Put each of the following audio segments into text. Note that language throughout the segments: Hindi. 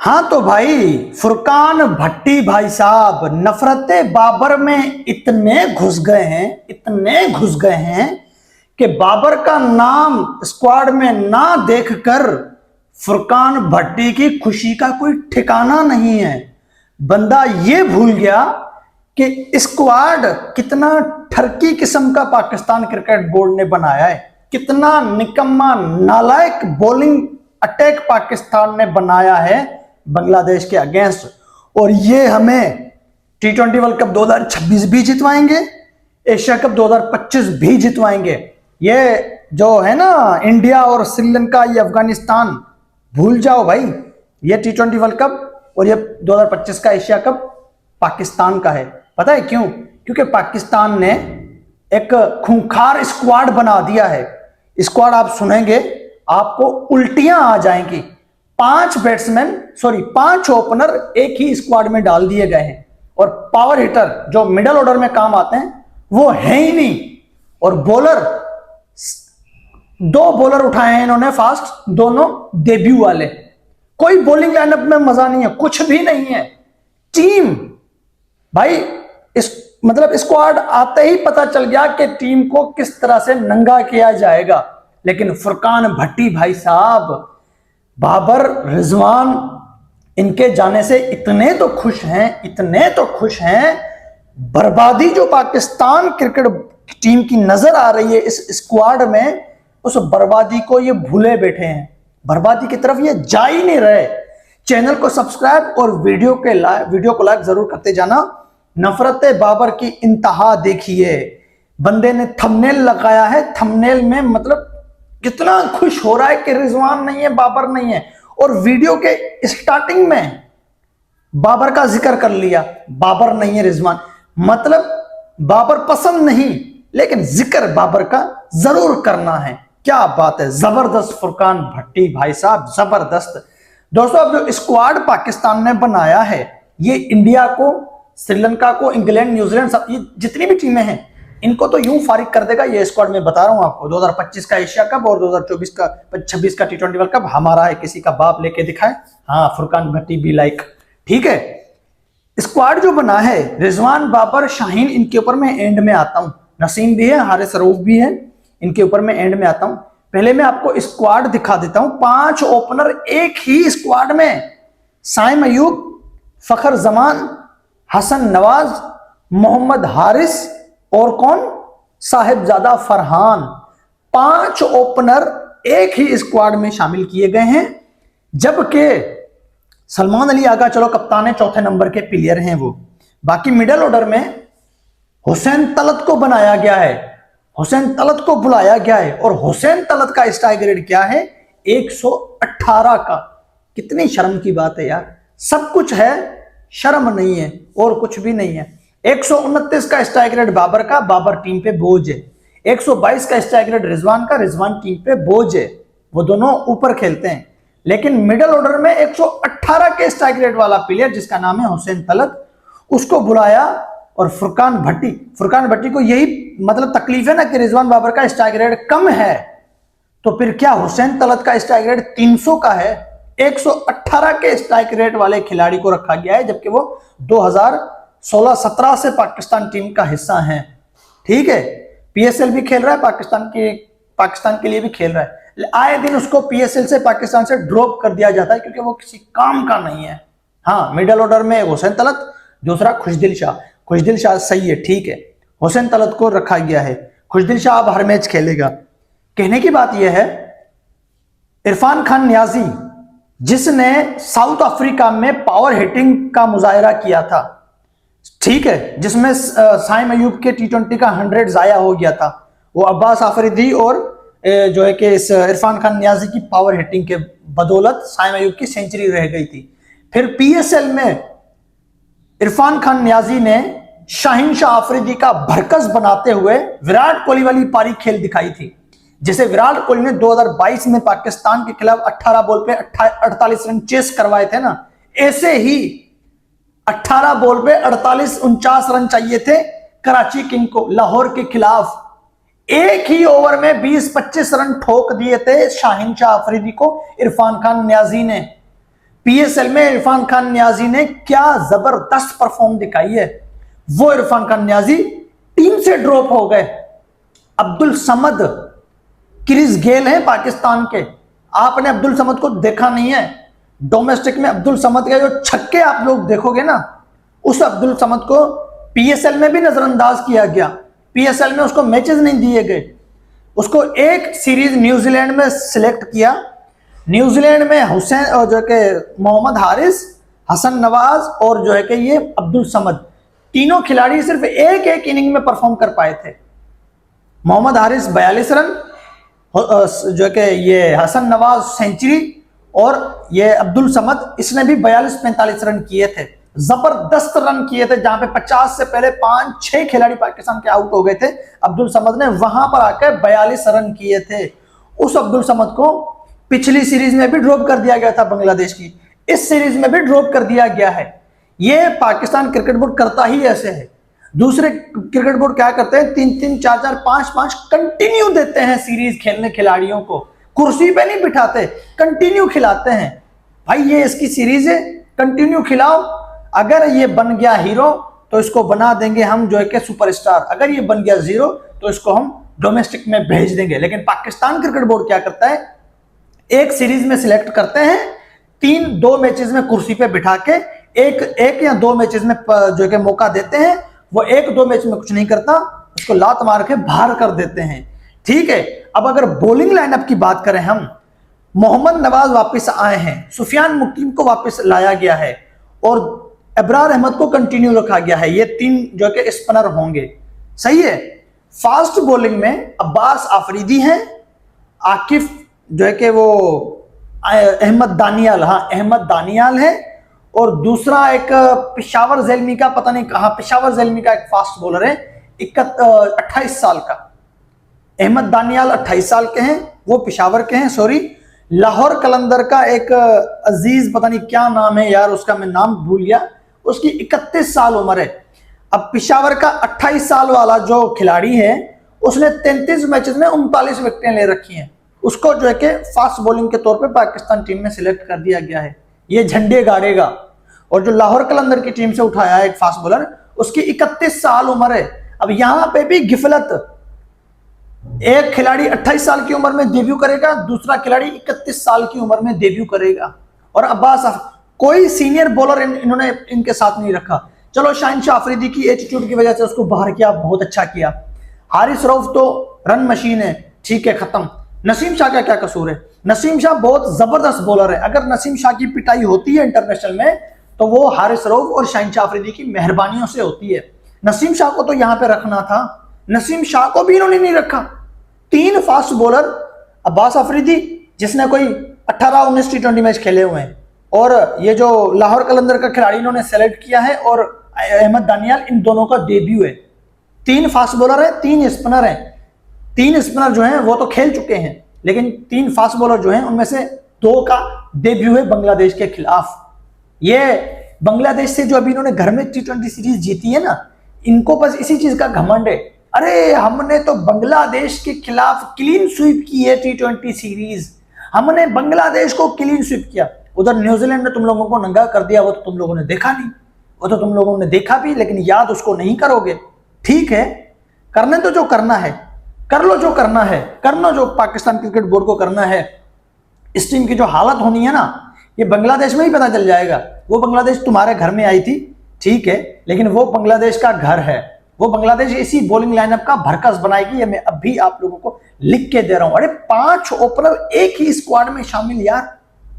हाँ तो भाई फुरकान भट्टी भाई साहब नफरते बाबर में इतने घुस गए हैं कि बाबर का नाम स्क्वाड में ना देखकर फुरकान भट्टी की खुशी का कोई ठिकाना नहीं है। बंदा ये भूल गया कि स्क्वाड कितना ठरकी किस्म का पाकिस्तान क्रिकेट बोर्ड ने बनाया है, कितना निकम्मा नालायक बॉलिंग अटैक पाकिस्तान ने बनाया है बांग्लादेश के अगेंस्ट। और ये हमें T20 वर्ल्ड कप 2026 भी जितवाएंगे, एशिया कप 2025 भी जितवाएंगे। ये जो है ना इंडिया और श्रीलंका, ये अफगानिस्तान भूल जाओ भाई। ये T20 वर्ल्ड कप और ये 2025 का एशिया कप पाकिस्तान का है। पता है क्यों? क्योंकि पाकिस्तान ने एक खूंखार स्क्वाड बना दिया है। स्क्वाड आप सुनेंगे आपको उल्टियां आ जाएंगी। 5 ओपनर एक ही स्क्वाड में डाल दिए गए हैं और पावर हिटर जो मिडिल ऑर्डर में काम आते हैं वो है ही नहीं। और बॉलर 2 बॉलर उठाए हैं इन्होंने फास्ट, दोनों डेब्यू वाले। कोई बॉलिंग लाइनअप में मजा नहीं है, कुछ भी नहीं है। टीम भाई मतलब स्क्वाड आते ही पता चल गया कि टीम को किस तरह से नंगा किया जाएगा। लेकिन फुरकान भट्टी भाई साहब, बाबर, रिजवान इनके जाने से इतने तो खुश हैं। बर्बादी जो पाकिस्तान क्रिकेट टीम की नजर आ रही है इस स्क्वाड में, उस बर्बादी को ये भूले बैठे हैं। बर्बादी की तरफ ये जा ही नहीं रहे। चैनल को सब्सक्राइब और वीडियो को लाइक जरूर करते जाना। नफरत बाबर की इंतहा देखिए। बंदे ने थंबनेल लगाया है, थंबनेल में मतलब कितना खुश हो रहा है कि रिजवान नहीं है, बाबर नहीं है। और वीडियो के स्टार्टिंग में बाबर का जिक्र कर लिया, बाबर नहीं है रिजवान, मतलब बाबर पसंद नहीं लेकिन जिक्र बाबर का जरूर करना है। क्या बात है, जबरदस्त फुरकान भट्टी भाई साहब, जबरदस्त। दोस्तों अब जो स्क्वाड पाकिस्तान ने बनाया है ये इंडिया को, श्रीलंका को, इंग्लैंड, न्यूजीलैंड, सब ये जितनी भी टीमें हैं इनको तो यूं फारिग कर देगा ये स्क्वाड। मैं बता रहा हूं आपको, 2025 का एशिया कप और 2026 का T20 वर्ल्ड कप हमारा है, किसी का बाप लेके दिखाए। हाँ, फुरकान भट्टी भी लाइक, ठीक है। स्क्वाड जो बना है, रिजवान, बाबर, शाहीन, इनके ऊपर मैं एंड में आता हूं। नसीम भी है, हारिस रऊफ भी है, इनके ऊपर मैं एंड में आता हूं। पहले मैं आपको स्क्वाड दिखा देता हूं। 5 ओपनर एक ही स्क्वाड में, साइम अयूब, फखर जमान, हसन नवाज, मोहम्मद हारिस और कौन, साहिबजादा फरहान। 5 ओपनर एक ही स्क्वाड में शामिल किए गए हैं। जबकि सलमान अली आगा चलो कप्तान है, चौथे नंबर के प्लेयर हैं वो। बाकी मिडिल ऑर्डर में हुसैन तलत को बनाया गया है, हुसैन तलत को बुलाया गया है। और हुसैन तलत का स्ट्राइक रेट क्या है? 118 का। कितनी शर्म की बात है यार। सब कुछ है, शर्म नहीं है और कुछ भी नहीं है। 129 का स्ट्राइक रेट बाबर का, बाबर टीम पे बोझ है। 122 का स्ट्राइक रेट रिजवान का, रिजवान टीम पे बोझ है। वो दोनों ऊपर खेलते हैं। लेकिन मिडिल ऑर्डर में 118 के स्ट्राइक रेट वाला प्लेयर जिसका नाम है हुसैन तलत, उसको बुलाया। और फुरकान भट्टी को यही मतलब तकलीफ है ना कि रिजवान बाबर का स्ट्राइक रेट कम है, तो फिर क्या हुसैन तलत का स्ट्राइक रेट 300 का है? 118 के स्ट्राइक रेट वाले खिलाड़ी को रखा गया है, जबकि वो 2016-17 से पाकिस्तान टीम का हिस्सा है। ठीक है, PSL भी खेल रहा है, पाकिस्तान के लिए भी खेल रहा है। आए दिन उसको PSL से, पाकिस्तान से ड्रॉप कर दिया जाता है क्योंकि वो किसी काम का नहीं है। हाँ, मिडिल ऑर्डर में हुसैन तलत, दूसरा खुशदिल शाह सही है, ठीक है। हुसैन तलत को रखा गया है। खुशदिल शाह अब हर मैच खेलेगा। कहने की बात यह है, इरफान खान नियाजी जिसने साउथ अफ्रीका में पावर हिटिंग का मुजाहरा किया था, ठीक है, जिसमें साइम अयूब के T20 का 100 जाया हो गया था, वो अब्बास आफरीदी और जो है कि इस इरफान खान नियाजी की पावर हिटिंग के बदौलत साइम अयूब की सेंचुरी रह गई थी। फिर PSL में इरफान खान नियाजी ने शाहीन शाह आफरीदी का भरकस बनाते हुए विराट कोहली वाली पारी खेल दिखाई थी, जिसे विराट कोहली ने 2022 में पाकिस्तान के खिलाफ 18 बॉल पे 48 रन चेस करवाए थे ना, ऐसे ही 18 बॉल पे 49 रन चाहिए थे कराची किंग को लाहौर के खिलाफ। एक ही ओवर में 20-25 रन ठोक दिए थे शाहीन शाह आफरीदी को इरफान खान नियाजी ने। पीएसएल में इरफान खान नियाजी ने क्या जबरदस्त परफॉर्म दिखाई है। वो इरफान खान नियाजी टीम से ड्रॉप हो गए। अब्दुल समद क्रिस गेल हैं पाकिस्तान के, आपने अब्दुल समद को देखा नहीं है। डोमेस्टिक में अब्दुल समद के जो छक्के आप लोग देखोगे ना, उस अब्दुल समद को पीएसएल में भी नजरअंदाज किया गया। पीएसएल में उसको मैचेस नहीं दिए गए। उसको एक सीरीज न्यूजीलैंड में सिलेक्ट किया। न्यूजीलैंड में हुसैन और जो कि मोहम्मद हारिस, हसन नवाज और जो है कि ये अब्दुल समद, तीनों खिलाड़ी सिर्फ एक एक इनिंग में परफॉर्म कर पाए थे। मोहम्मद हारिस 42 रन, जो कि ये हसन नवाज सेंचुरी, और ये अब्दुल समद इसने भी 42-45 रन किए थे। जबरदस्त रन किए थे, जहां पे 50 से पहले 5-6 खिलाड़ी पाकिस्तान के आउट हो गए थे। अब्दुल समद ने वहां पर आकर 42 रन किए थे। उस अब्दुल समद को पिछली सीरीज में भी ड्रॉप कर दिया गया था बांग्लादेश की, इस सीरीज में भी ड्रॉप कर दिया गया है। ये पाकिस्तान क्रिकेट बोर्ड करता ही ऐसे है। दूसरे क्रिकेट बोर्ड क्या करते हैं, 3-3, 4-4, 5-5 कंटिन्यू देते हैं सीरीज खेलने खिलाड़ियों को, कुर्सी पे नहीं बिठाते, कंटिन्यू खिलाते हैं। भाई ये इसकी सीरीज है, कंटिन्यू खिलाओ। अगर ये बन गया हीरो तो इसको बना देंगे हम जो है कि सुपरस्टार, अगर ये बन गया जीरो तो इसको हम डोमेस्टिक में भेज देंगे। लेकिन पाकिस्तान क्रिकेट बोर्ड क्या करता है, एक सीरीज में सिलेक्ट करते हैं, 3-2 मैचेस में कुर्सी पे बिठा के एक या 2 मैचेस में जो कि मौका देते हैं। वो 1-2 मैच में कुछ नहीं करता, उसको लात मार के बाहर कर देते हैं। ठीक है, अब अगर बॉलिंग लाइनअप की बात करें हम, मोहम्मद नवाज वापस आए हैं, सुफियान मुकीम को वापस लाया गया है और अबरार अहमद को कंटिन्यू रखा गया है। ये 3 जो कि स्पिनर होंगे, सही है। फास्ट बॉलिंग में अब्बास आफरीदी हैं, आकिफ जो है कि वो अहमद दानियाल, हाँ अहमद दानियाल है, और दूसरा एक पेशावर ज़ेलमी का, पता नहीं कहाँ, पेशावर ज़ेलमी का एक फास्ट बॉलर है 28 साल का। अहमद दानियाल 28 साल के हैं, वो पेशावर के हैं, सॉरी। लाहौर कलंदर का एक अजीज, पता नहीं क्या नाम है यार उसका, मैं नाम भूल गया, उसकी 31 साल उम्र है। अब पेशावर का 28 साल वाला जो खिलाड़ी है, उसने 33 मैचेस में 39 विकेटें ले रखी हैं। उसको जो है कि फास्ट बॉलिंग के तौर पे पाकिस्तान टीम में सिलेक्ट कर दिया गया है। ये झंडे गाड़ेगा। और जो लाहौर कलंदर की टीम से उठाया है एक फास्ट बॉलर, उसकी 31 साल उम्र है। अब यहां पे भी गिफलत, एक खिलाड़ी 28 साल की उम्र में डेब्यू करेगा, दूसरा खिलाड़ी 31 साल की उम्र में डेब्यू करेगा। और अब्बास, कोई सीनियर बॉलर इन्होंने इनके साथ नहीं रखा। चलो शाहीन शाह अफरीदी की एटीट्यूड की वजह से उसको बाहर किया, बहुत अच्छा किया। हारिस रऊफ तो रन मशीन है, ठीक है, खत्म। नसीम शाह का क्या कसूर है? नसीम शाह बहुत जबरदस्त बॉलर है। अगर नसीम शाह की पिटाई होती है इंटरनेशनल में तो वो हारिस रऊफ और शाहीन शाह अफरीदी की मेहरबानियों से होती है। नसीम शाह को तो यहां पे रखना था, नसीम शाह को भी इन्होंने नहीं रखा। 3 फास्ट बॉलर, अब्बास अफरीदी जिसने कोई 18-19 T20 मैच खेले हुए हैं, और ये जो लाहौर कलंदर का खिलाड़ी इन्होंने सेलेक्ट किया है, और अहमद दानियाल, इन दोनों का डेब्यू है। 3 फास्ट बॉलर है, 3 स्पिनर है। 3 स्पिनर जो हैं वो तो खेल चुके हैं, लेकिन 3 फास्ट बॉलर जो हैं उनमें से 2 का डेब्यू है बांग्लादेश के खिलाफ। ये बांग्लादेश से जो अभी इन्होंने घर में T20 सीरीज जीती है ना, इनको बस इसी चीज का घमंड है। अरे हमने तो बांग्लादेश के खिलाफ क्लीन स्वीप की है T20 सीरीज, हमने बांग्लादेश को क्लीन स्वीप किया। उधर न्यूजीलैंड ने तुम लोगों को नंगा कर दिया, वो तो तुम लोगों ने देखा नहीं, वो तो तुम लोगों ने देखा भी लेकिन याद उसको नहीं करोगे। ठीक है, करने तो जो करना है कर लो, जो करना है कर लो, जो पाकिस्तान क्रिकेट बोर्ड को करना है। इस टीम की जो हालत होनी है ना, ये बांग्लादेश में ही पता चल जाएगा। वो बांग्लादेश तुम्हारे घर में आई थी, ठीक है, लेकिन वो बांग्लादेश का घर है। वो बांग्लादेश इसी बॉलिंग लाइनअप का भरकस बनाएगी, ये मैं अभी आप लोगों को लिख के दे रहा हूं। अरे 5 ओपनर एक ही स्क्वाड में शामिल यार,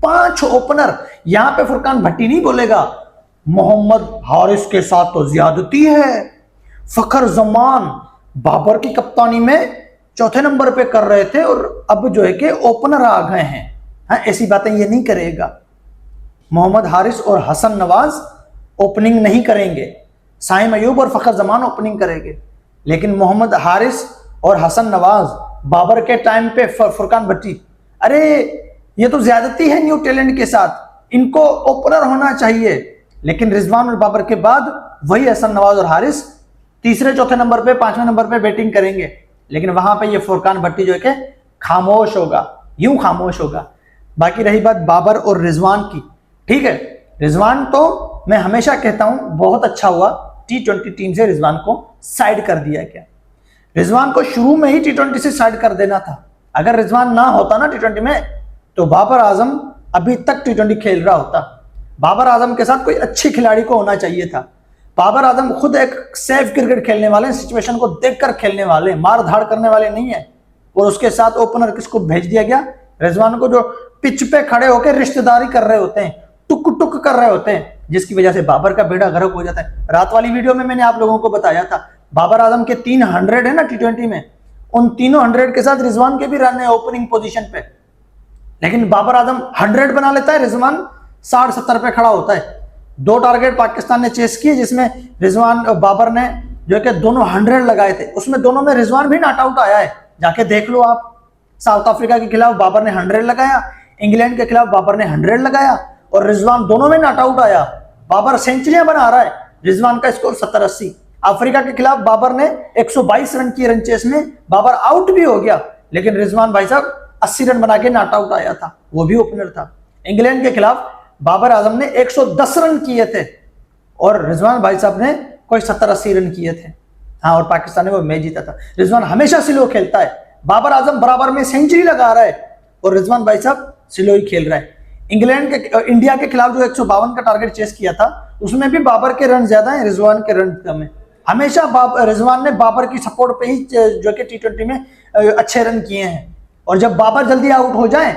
5 ओपनर। यहां पे फुरकान भट्टी नहीं बोलेगा मोहम्मद हारिस के साथ तो ज्यादती है, फखर जमान बाबर की कप्तानी में 4थे नंबर पे कर रहे थे और अब जो है कि ओपनर आ गए हैं। हाँ, ऐसी बातें ये नहीं करेगा। मोहम्मद हारिस और हसन नवाज ओपनिंग नहीं करेंगे, साइम अयूब और फखर जमान ओपनिंग करेंगे, लेकिन मोहम्मद हारिस और हसन नवाज बाबर के टाइम पे फुरकान भट्टी, अरे ये तो ज्यादती है न्यू टैलेंट के साथ, इनको ओपनर होना चाहिए। लेकिन रिजवान और बाबर के बाद वही हसन नवाज और हारिस 3-4 नंबर पे, 5वें नंबर पे बैटिंग करेंगे, लेकिन वहां पे ये फुरकान भट्टी जो है कि खामोश होगा, यूं खामोश होगा। बाकी रही बात बाबर और रिजवान की, ठीक है, रिजवान तो मैं हमेशा कहता हूं बहुत अच्छा हुआ T20 टीम से रिजवान को साइड कर दिया गया। रिजवान को शुरू में ही T20 से साइड कर देना था। अगर रिजवान ना होता ना T20 में तो बाबर आजम अभी तक T20 खेल रहा होता। बाबर आजम के साथ कोई अच्छे खिलाड़ी को होना चाहिए था। बाबर आजम खुद एक सेफ क्रिकेट खेलने वाले, सिचुएशन को देखकर खेलने वाले, मार धाड़ करने वाले नहीं है। और उसके साथ ओपनर किसको भेज दिया गया? रिजवान को, जो पिच पे खड़े होकर रिश्तेदारी कर रहे होते हैं, टुक टुक कर रहे होते हैं, जिसकी वजह से बाबर का बेड़ा गर्क हो जाता है। रात वाली वीडियो में मैंने आप लोगों को बताया था, बाबर आजम के 300 है ना T20 में, उन तीनों 100 के साथ रिजवान के भी रन है ओपनिंग पोजीशन पे, लेकिन बाबर आजम 100 बना लेता है, रिजवान 60-70 पे खड़ा होता है। 2 टारगेट पाकिस्तान ने चेस किए, जिसमें रिजवान बाबर ने जो कि दोनों 100 लगाए थे, उसमें दोनों में रिजवान भी नॉट आउट आया है, जाके देख लो आप। साउथ अफ्रीका के खिलाफ बाबर ने 100 लगाया, इंग्लैंड के खिलाफ बाबर ने 100 लगाया, और रिजवान दोनों में नॉट आउट आया। बाबर सेंचुरियां बना रहा है, रिजवान का स्कोर 70-80। अफ्रीका के खिलाफ बाबर ने 122 रन की रन चेस में बाबर आउट भी हो गया, लेकिन रिजवान भाई साहब 80 रन बना के नॉट आउट आया था, वो भी ओपनर था। इंग्लैंड के खिलाफ बाबर आजम ने 110 रन किए थे और रिजवान भाई साहब ने कोई 70-80 रन किए थे। हाँ, और पाकिस्तान ने वो मैच जीता था। रिजवान हमेशा स्लो खेलता है, बाबर आजम बराबर में सेंचुरी लगा रहा है और रिजवान भाई साहब स्लो ही खेल रहा है। इंडिया के खिलाफ जो 152 का टारगेट चेस किया था, उसमें भी बाबर के रन ज्यादा है, रिजवान के रन कम है। हमेशा रिजवान ने बाबर की सपोर्ट पे ही जो कि T20 में अच्छे रन किए हैं, और जब बाबर जल्दी आउट हो जाए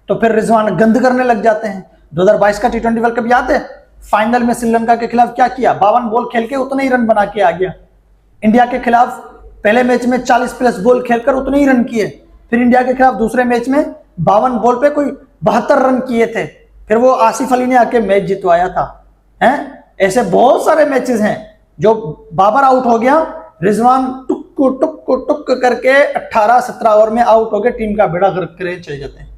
तो फिर रिजवान गंद करने लग जाते हैं। 2022 का T20 वर्ल्ड कप याद है? फाइनल में श्रीलंका के खिलाफ क्या किया? 52 बॉल खेल के उतने ही रन बना के आ गया। इंडिया के खिलाफ पहले मैच में 40+ बॉल खेलकर उतने ही रन किए, फिर इंडिया के खिलाफ दूसरे मैच में 52 बॉल पे कोई 72 रन किए थे, फिर वो आसिफ अली ने आके मैच जितवाया था। हैं, ऐसे बहुत सारे मैचेस हैं जो बाबर आउट हो गया, रिजवान टुक टुक टुक करके 18-17 ओवर में आउट हो गए, टीम का बेड़ा गर्क करे चले जाते हैं।